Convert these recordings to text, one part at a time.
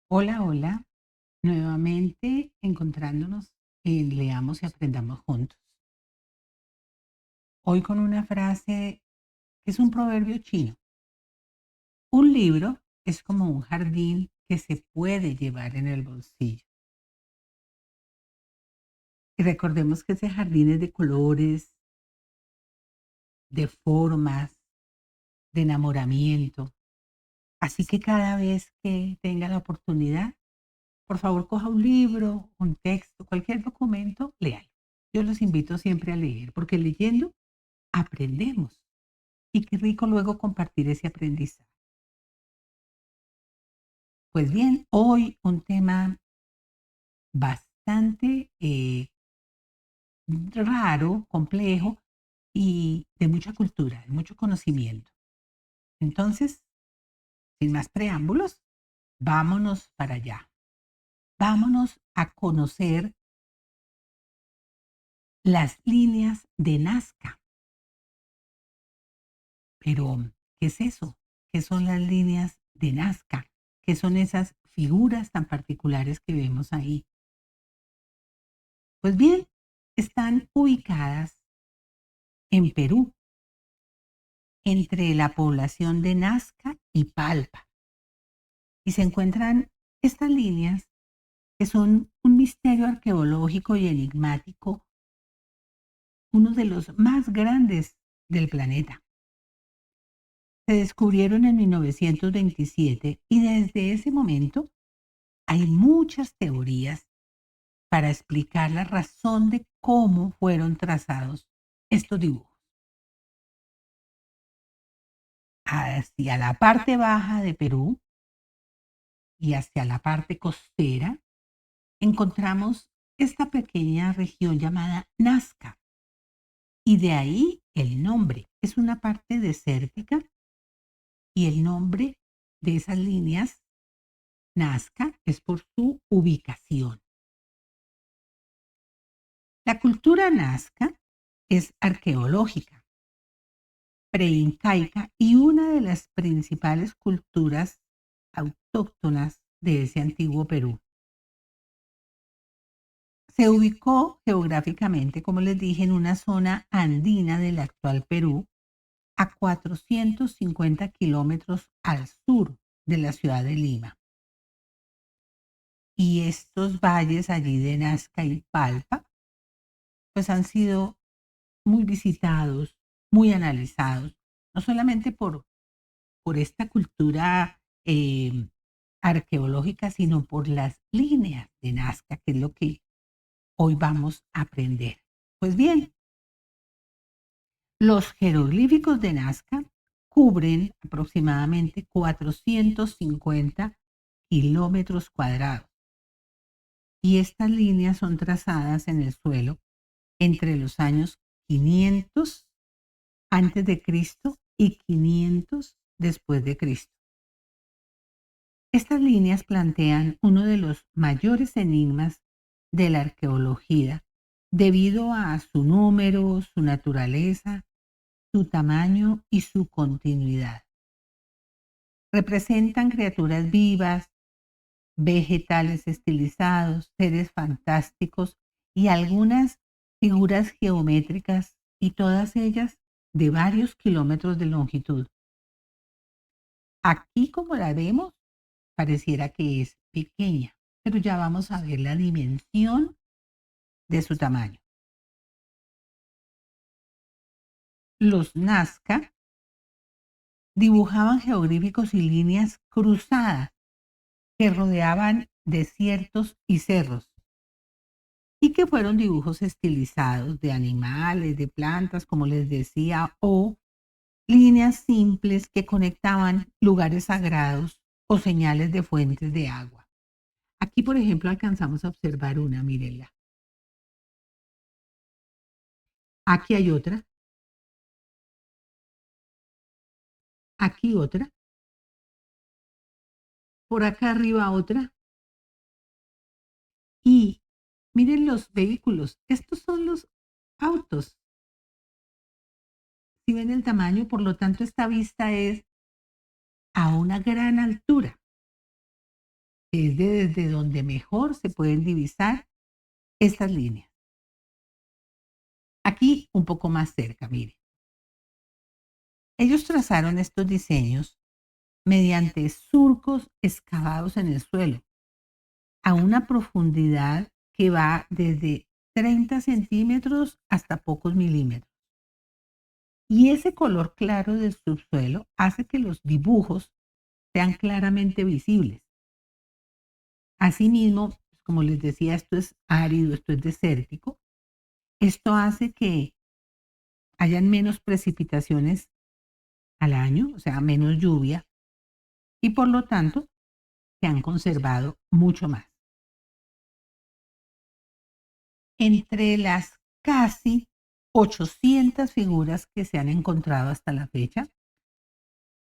Hola, hola. Nuevamente encontrándonos en Leamos y Aprendamos Juntos. Hoy con una frase que es un proverbio chino. Un libro es como un jardín que se puede llevar en el bolsillo. Y recordemos que ese jardín es de colores, de formas, de enamoramiento. Así que cada vez que tenga la oportunidad, por favor coja un libro, un texto, cualquier documento, léalo. Yo los invito siempre a leer, porque leyendo aprendemos. Y qué rico luego compartir ese aprendizaje. Pues bien, hoy un tema bastante raro, complejo y de mucha cultura, de mucho conocimiento. Entonces, sin más preámbulos, vámonos para allá. Vámonos a conocer las líneas de Nazca. Pero, ¿qué es eso? ¿Qué son las líneas de Nazca? ¿Qué son esas figuras tan particulares que vemos ahí? Pues bien, están ubicadas en Perú, entre la población de Nazca y Palpa. Y se encuentran estas líneas que son un misterio arqueológico y enigmático, uno de los más grandes del planeta. Se descubrieron en 1927 y desde ese momento hay muchas teorías para explicar la razón de cómo fueron trazados estos dibujos. Hacia la parte baja de Perú y hacia la parte costera encontramos esta pequeña región llamada Nazca y de ahí el nombre. Es una parte desértica y el nombre de esas líneas Nazca es por su ubicación. La cultura Nazca es arqueológica, preincaica y una de las principales culturas autóctonas de ese antiguo Perú. Se ubicó geográficamente, como les dije, en una zona andina del actual Perú, a 450 kilómetros al sur de la ciudad de Lima. Y estos valles allí de Nazca y Palpa, pues han sido muy visitados, muy analizados, no solamente por esta cultura arqueológica, sino por las líneas de Nazca, que es lo que hoy vamos a aprender. Pues bien, los jeroglíficos de Nazca cubren aproximadamente 450 kilómetros cuadrados y estas líneas son trazadas en el suelo entre los años 500 antes de Cristo y 500 después de Cristo. Estas líneas plantean uno de los mayores enigmas de la arqueología debido a su número, su naturaleza, su tamaño y su continuidad. Representan criaturas vivas, vegetales estilizados, seres fantásticos y algunas figuras geométricas y todas ellas de varios kilómetros de longitud. Aquí, como la vemos, pareciera que es pequeña, pero ya vamos a ver la dimensión de su tamaño. Los Nazca dibujaban jeroglíficos y líneas cruzadas que rodeaban desiertos y cerros, y que fueron dibujos estilizados de animales, de plantas, como les decía, o líneas simples que conectaban lugares sagrados o señales de fuentes de agua. Aquí, por ejemplo, alcanzamos a observar una, mírenla. Aquí hay otra, aquí otra, por acá arriba otra, y miren los vehículos. Estos son los autos. Si ven el tamaño, por lo tanto, esta vista es a una gran altura. que es desde donde mejor se pueden divisar estas líneas. Aquí un poco más cerca, mire. Ellos trazaron estos diseños mediante surcos excavados en el suelo a una profundidad que va desde 30 centímetros hasta pocos milímetros. Y ese color claro del subsuelo hace que los dibujos sean claramente visibles. Asimismo, como les decía, esto es árido, esto es desértico. Esto hace que hayan menos precipitaciones al año, o sea, menos lluvia, y por lo tanto se han conservado mucho más. Entre las casi 800 figuras que se han encontrado hasta la fecha,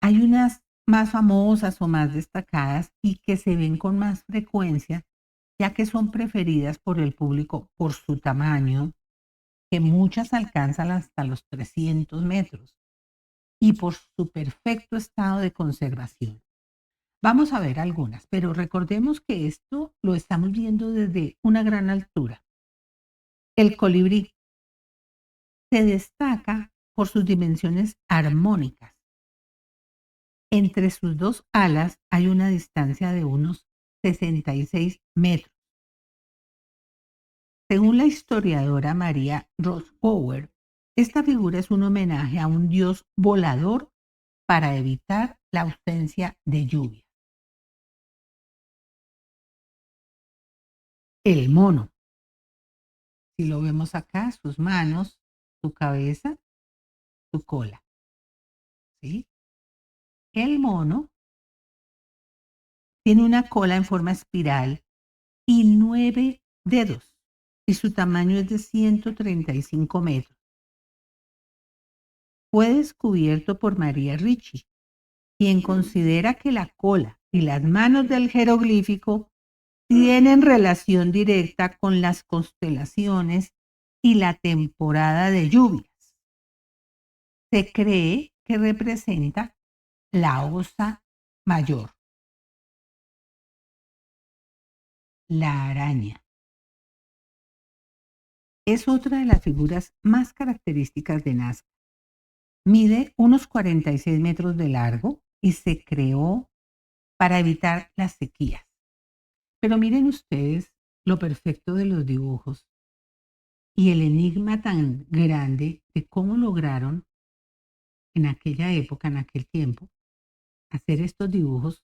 hay unas más famosas o más destacadas y que se ven con más frecuencia, ya que son preferidas por el público por su tamaño, que muchas alcanzan hasta los 300 metros, y por su perfecto estado de conservación. Vamos a ver algunas, pero recordemos que esto lo estamos viendo desde una gran altura. El colibrí se destaca por sus dimensiones armónicas. Entre sus dos alas hay una distancia de unos 66 metros. Según la historiadora María Rosbauer, esta figura es un homenaje a un dios volador para evitar la ausencia de lluvia. El mono, si lo vemos acá, sus manos, su cabeza, su cola, ¿sí? El mono tiene una cola en forma espiral y 9 dedos, y su tamaño es de 135 metros. Fue descubierto por María Ricci, quien considera que la cola y las manos del jeroglífico tienen relación directa con las constelaciones y la temporada de lluvias. Se cree que representa la Osa Mayor, la araña. Es otra de las figuras más características de Nazca. Mide unos 46 metros de largo y se creó para evitar las sequías. Pero miren ustedes lo perfecto de los dibujos y el enigma tan grande de cómo lograron en aquella época, en aquel tiempo, hacer estos dibujos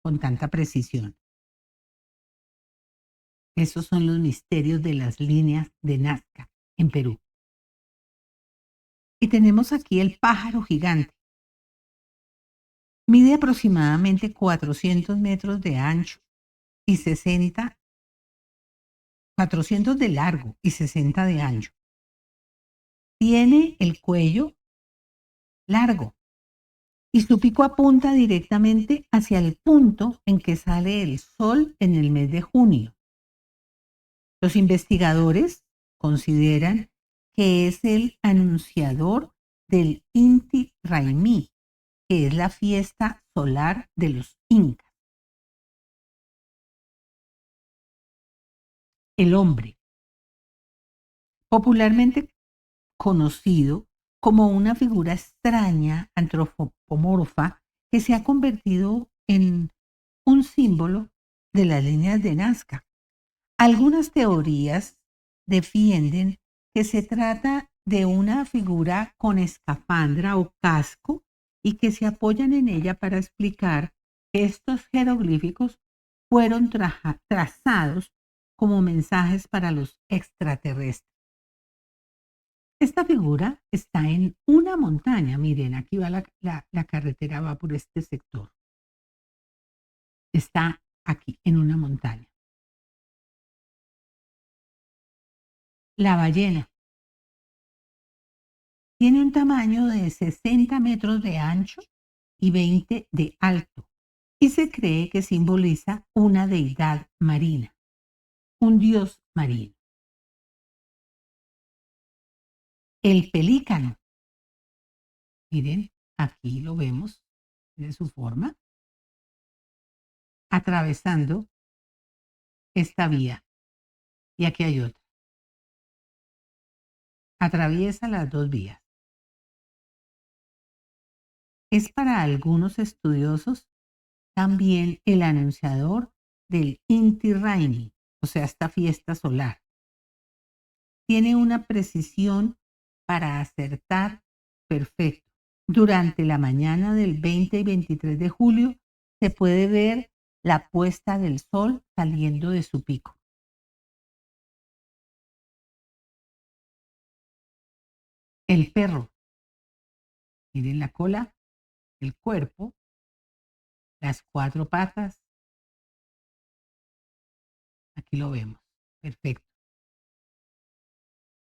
con tanta precisión. Esos son los misterios de las líneas de Nazca en Perú. Y tenemos aquí el pájaro gigante. Mide aproximadamente 400 metros de ancho y 400 de largo y 60 de ancho. Tiene el cuello largo y su pico apunta directamente hacia el punto en que sale el sol en el mes de junio. Los investigadores consideran que es el anunciador del Inti Raymi, que es la fiesta solar de los incas. El hombre, popularmente conocido como una figura extraña, antropomorfa, que se ha convertido en un símbolo de las líneas de Nazca. Algunas teorías defienden que se trata de una figura con escafandra o casco y que se apoyan en ella para explicar que estos jeroglíficos fueron trazados como mensajes para los extraterrestres. Esta figura está en una montaña. Miren, aquí va la carretera, va por este sector. Está aquí en una montaña. La ballena tiene un tamaño de 60 metros de ancho y 20 de alto y se cree que simboliza una deidad marina, un dios marino. El pelícano, miren, aquí lo vemos de su forma. atravesando esta vía. Y aquí hay otra. Atraviesa las dos vías. Es para algunos estudiosos también el anunciador del Inti Raymi, o sea, esta fiesta solar. Tiene una precisión para acertar perfecto. Durante la mañana del 20 y 23 de julio se puede ver la puesta del sol saliendo de su pico. El perro, miren la cola, el cuerpo, las cuatro patas, aquí lo vemos, perfecto.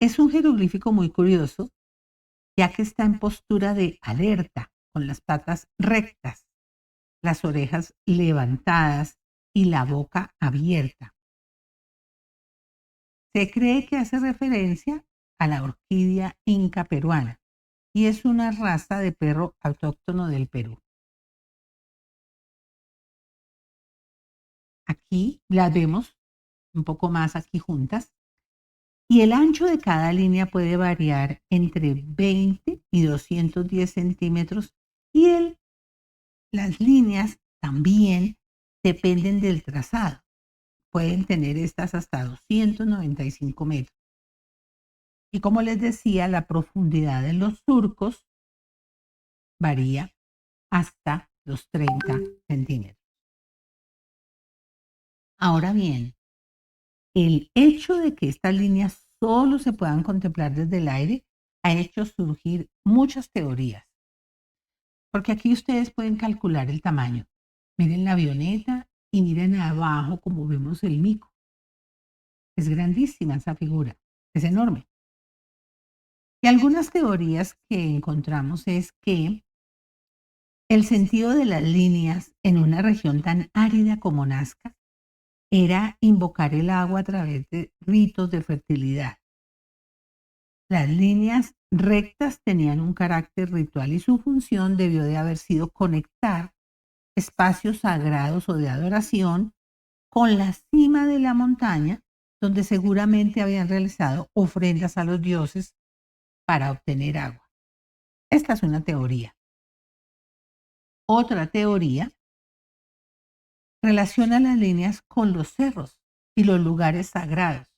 Es un jeroglífico muy curioso, ya que está en postura de alerta, con las patas rectas, las orejas levantadas y la boca abierta. Se cree que hace referencia a la orquídea inca peruana y es una raza de perro autóctono del Perú. Aquí las vemos un poco más aquí juntas y el ancho de cada línea puede variar entre 20 y 210 centímetros y las líneas también dependen del trazado. Pueden tener estas hasta 295 metros. Y como les decía, la profundidad en los surcos varía hasta los 30 centímetros. Ahora bien, el hecho de que estas líneas solo se puedan contemplar desde el aire ha hecho surgir muchas teorías. Porque aquí ustedes pueden calcular el tamaño. Miren la avioneta y miren abajo como vemos el mico. Es grandísima esa figura, es enorme. Y algunas teorías que encontramos es que el sentido de las líneas en una región tan árida como Nazca era invocar el agua a través de ritos de fertilidad. Las líneas rectas tenían un carácter ritual y su función debió de haber sido conectar espacios sagrados o de adoración con la cima de la montaña, donde seguramente habían realizado ofrendas a los dioses para obtener agua. Esta es una teoría. Otra teoría relaciona las líneas con los cerros y los lugares sagrados.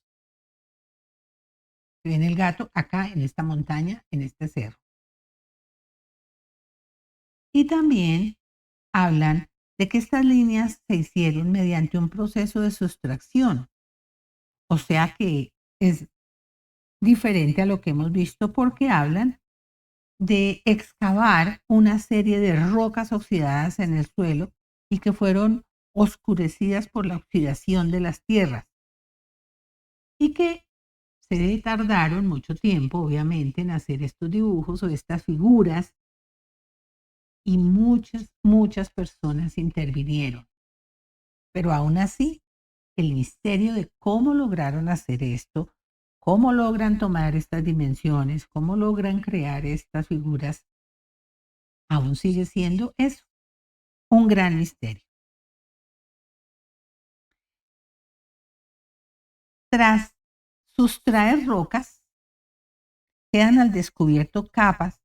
Ven el gato acá en esta montaña, en este cerro. Y también hablan de que estas líneas se hicieron mediante un proceso de sustracción. O sea que es diferente a lo que hemos visto porque hablan de excavar una serie de rocas oxidadas en el suelo y que fueron oscurecidas por la oxidación de las tierras y que se tardaron mucho tiempo, obviamente, en hacer estos dibujos o estas figuras y muchas personas intervinieron. Pero aún así, el misterio de cómo lograron hacer esto, cómo logran tomar estas dimensiones, cómo logran crear estas figuras, aún sigue siendo eso, un gran misterio. Tras sustraer rocas, quedan al descubierto capas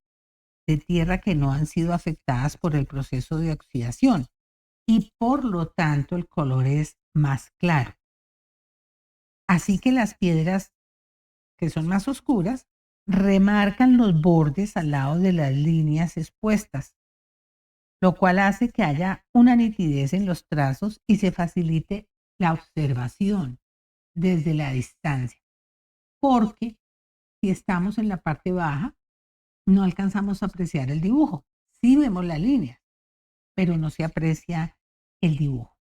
de tierra que no han sido afectadas por el proceso de oxidación y por lo tanto el color es más claro. Así que las piedras que son más oscuras remarcan los bordes al lado de las líneas expuestas, lo cual hace que haya una nitidez en los trazos y se facilite la observación desde la distancia. Porque si estamos en la parte baja, no alcanzamos a apreciar el dibujo. Sí vemos la línea, pero no se aprecia el dibujo.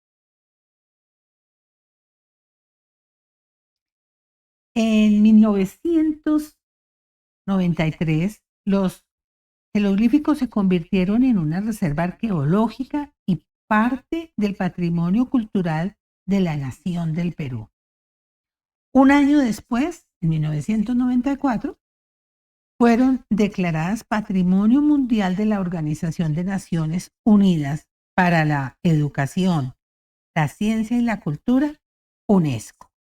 En 1993, los jeroglíficos se convirtieron en una reserva arqueológica y parte del patrimonio cultural de la nación del Perú. Un año después, en 1994, fueron declaradas Patrimonio Mundial de la Organización de Naciones Unidas para la Educación, la ciencia y la cultura, UNESCO.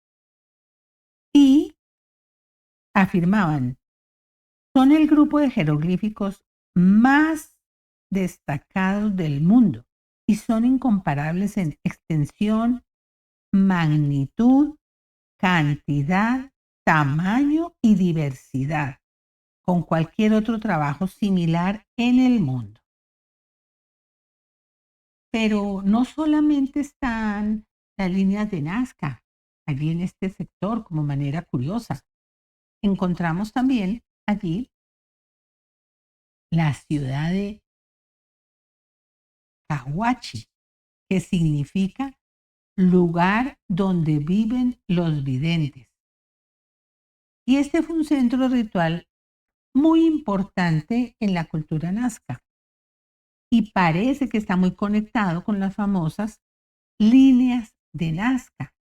Y afirmaban, son el grupo de jeroglíficos más destacados del mundo y son incomparables en extensión, magnitud, cantidad, tamaño y diversidad con cualquier otro trabajo similar en el mundo. Pero no solamente están las líneas de Nazca allí en este sector como manera curiosa. Encontramos también allí la ciudad de Cahuachi, que significa lugar donde viven los videntes. Y este fue un centro ritual muy importante en la cultura nazca y parece que está muy conectado con las famosas líneas de Nazca,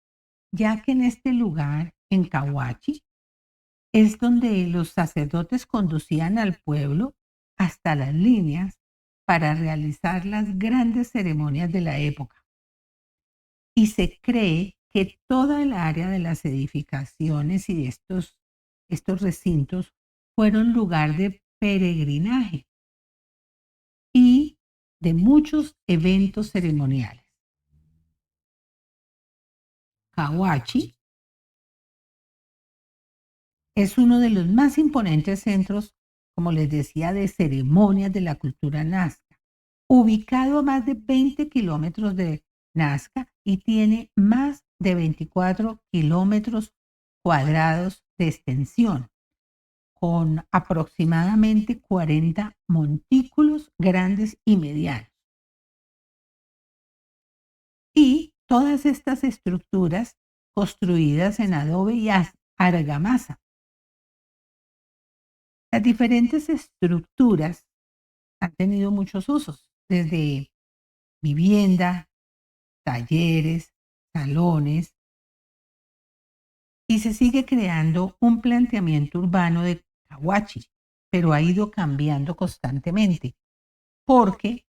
ya que en este lugar, en Cahuachi, es donde los sacerdotes conducían al pueblo hasta las líneas para realizar las grandes ceremonias de la época. Y se cree que toda el área de las edificaciones y de estos recintos fueron lugar de peregrinaje y de muchos eventos ceremoniales. Cahuachi es uno de los más imponentes centros, como les decía, de ceremonias de la cultura nazca, ubicado a más de 20 kilómetros de Nazca y tiene más de 24 kilómetros cuadrados de extensión, con aproximadamente 40 montículos grandes y medianos. Y todas estas estructuras construidas en adobe y argamasa. Las diferentes estructuras han tenido muchos usos, desde vivienda, talleres, salones, y se sigue creando un planteamiento urbano de Cahuachi, pero ha ido cambiando constantemente, porque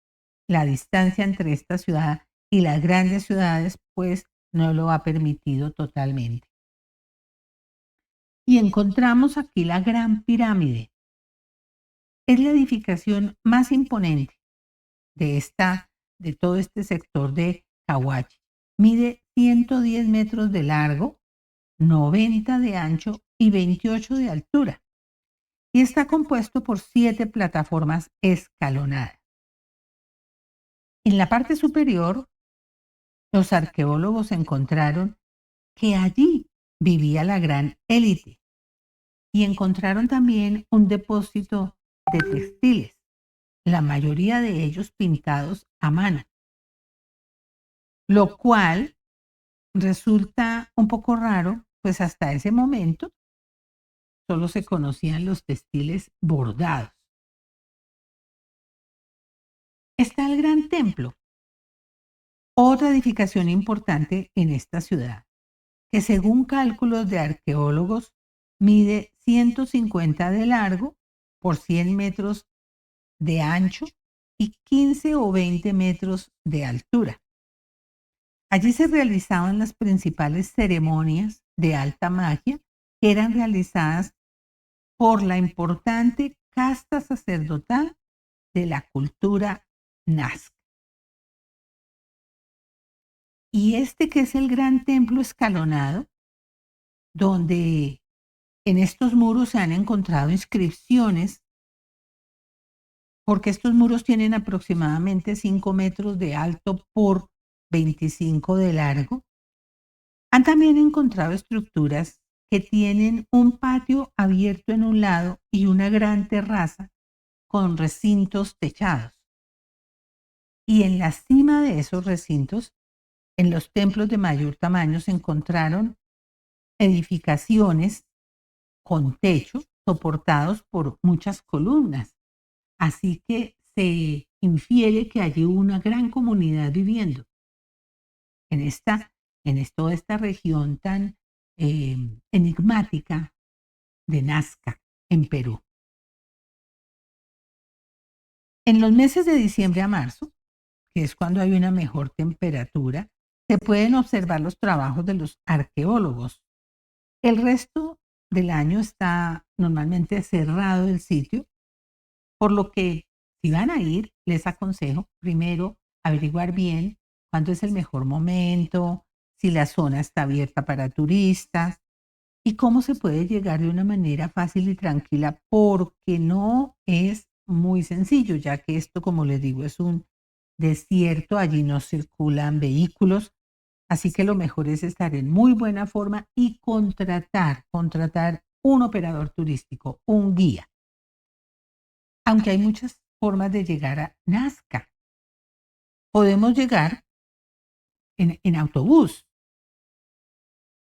la distancia entre esta ciudad y las grandes ciudades, pues, no lo ha permitido totalmente. Y encontramos aquí la Gran Pirámide. Es la edificación más imponente de todo este sector de Cahuachi. Mide 110 metros de largo, 90 de ancho y 28 de altura. Y está compuesto por 7 plataformas escalonadas. En la parte superior, los arqueólogos encontraron que allí vivía la gran élite y encontraron también un depósito de textiles, la mayoría de ellos pintados a mano, lo cual resulta un poco raro, pues hasta ese momento solo se conocían los textiles bordados. Está el Gran Templo, otra edificación importante en esta ciudad, que según cálculos de arqueólogos mide 150 de largo por 100 metros de ancho y 15 o 20 metros de altura. Allí se realizaban las principales ceremonias de alta magia que eran realizadas por la importante casta sacerdotal de la cultura nazca. Y este que es el gran templo escalonado, donde en estos muros se han encontrado inscripciones, porque estos muros tienen aproximadamente 5 metros de alto por 25 de largo. Han también encontrado estructuras que tienen un patio abierto en un lado y una gran terraza con recintos techados. Y en la cima de esos recintos, en los templos de mayor tamaño, se encontraron edificaciones con techo soportados por muchas columnas. Así que se infiere que allí hubo una gran comunidad viviendo toda esta región tan enigmática de Nazca, en Perú. En los meses de diciembre a marzo, que es cuando hay una mejor temperatura, se pueden observar los trabajos de los arqueólogos. El resto del año está normalmente cerrado el sitio, por lo que si van a ir, les aconsejo primero averiguar bien cuándo es el mejor momento, si la zona está abierta para turistas y cómo se puede llegar de una manera fácil y tranquila, porque no es muy sencillo, ya que esto, como les digo, es un desierto, allí no circulan vehículos, así que lo mejor es estar en muy buena forma y contratar un operador turístico, un guía, aunque hay muchas formas de llegar a Nazca. Podemos llegar en autobús,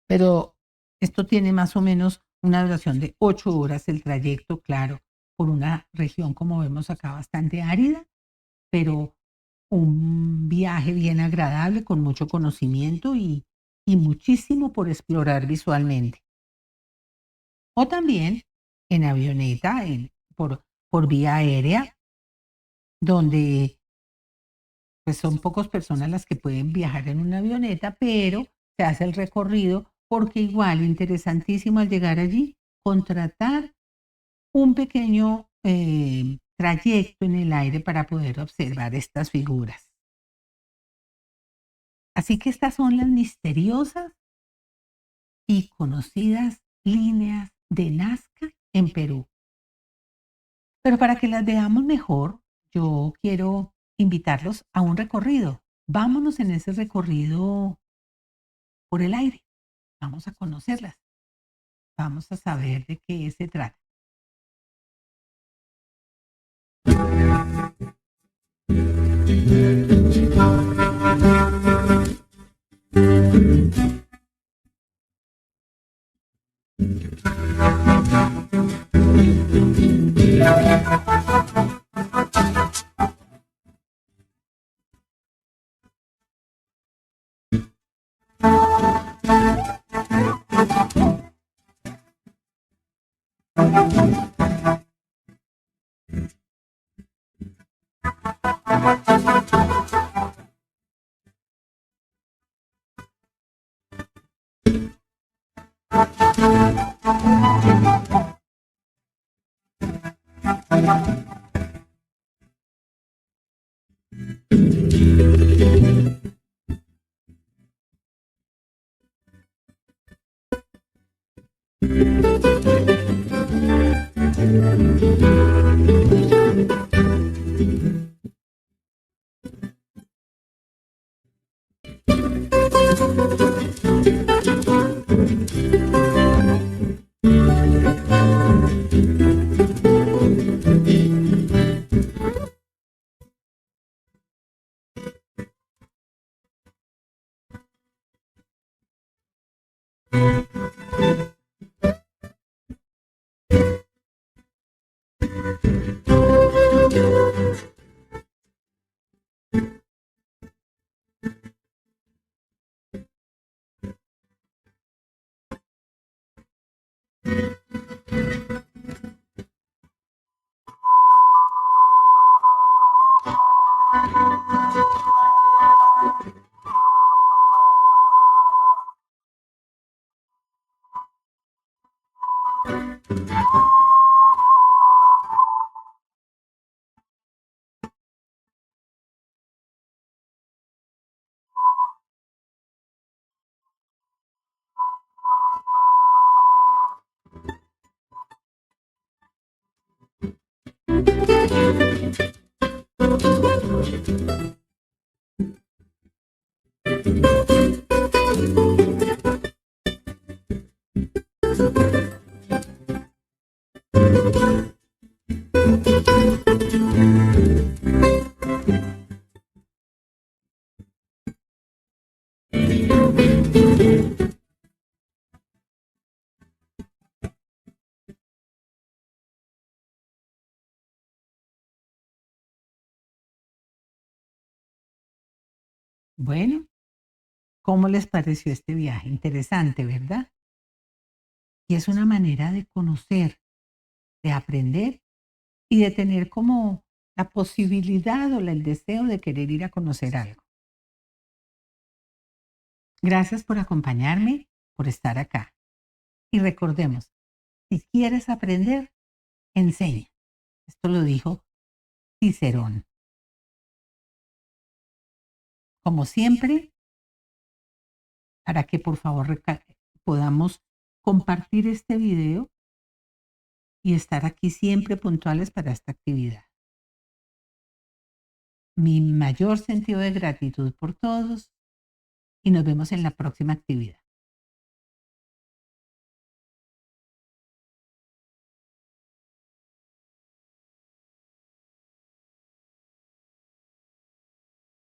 pero esto tiene más o menos una duración de 8 horas el trayecto, claro, por una región, como vemos acá, bastante árida, pero un viaje bien agradable, con mucho conocimiento y muchísimo por explorar visualmente. O también en avioneta, por vía aérea, donde pues son pocas personas las que pueden viajar en una avioneta, pero se hace el recorrido porque igual, interesantísimo al llegar allí, contratar un pequeño trayecto en el aire para poder observar estas figuras. Así que estas son las misteriosas y conocidas líneas de Nazca en Perú. Pero para que las veamos mejor, yo quiero invitarlos a un recorrido. Vámonos en ese recorrido por el aire. Vamos a conocerlas. Vamos a saber de qué se trata. Bueno, ¿cómo les pareció este viaje? Interesante, ¿verdad? Y es una manera de conocer, de aprender y de tener como la posibilidad o el deseo de querer ir a conocer algo. Gracias por acompañarme, por estar acá. Y recordemos, si quieres aprender, enseña. Esto lo dijo Cicerón. Como siempre, para que por favor podamos compartir este video y estar aquí siempre puntuales para esta actividad. Mi mayor sentido de gratitud por todos y nos vemos en la próxima actividad.